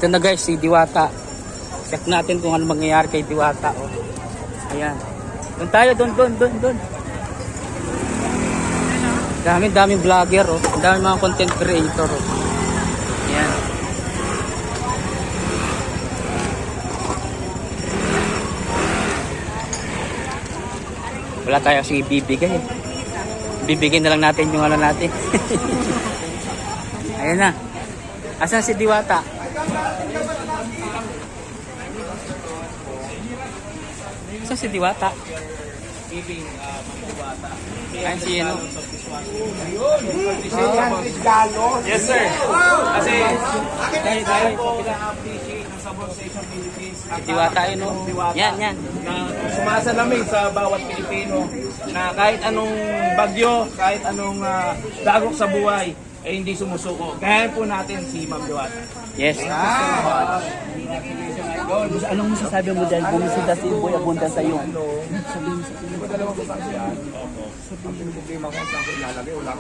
Ito na guys, si Diwata. Check natin kung ano mangyayari kay Diwata. Oh. Ayan. Doon tayo, doon. Daming vlogger. Oh. Daming mga content creator. Oh. Ayan. Wala tayo kasi ibibigay. Bibigyan na lang natin yung ano natin. Ayan na. Asan si Diwata? Asan si Diwata? Ayan si ano? Yes sir. Kasi Dahil po pina-appreciate ng sabon sa isang Philippines. si Diwata yun. Oh. Yan. Na sumasalamin sa bawat Pilipino na kahit anong bagyo, kahit anong dagok sa buhay, ay hindi sumusuko. Kaya po natin si Ma'am Diwata. Yes. Anong masasabi mo dahil bumisita si Boy Abunda sa iyo? Wala ko.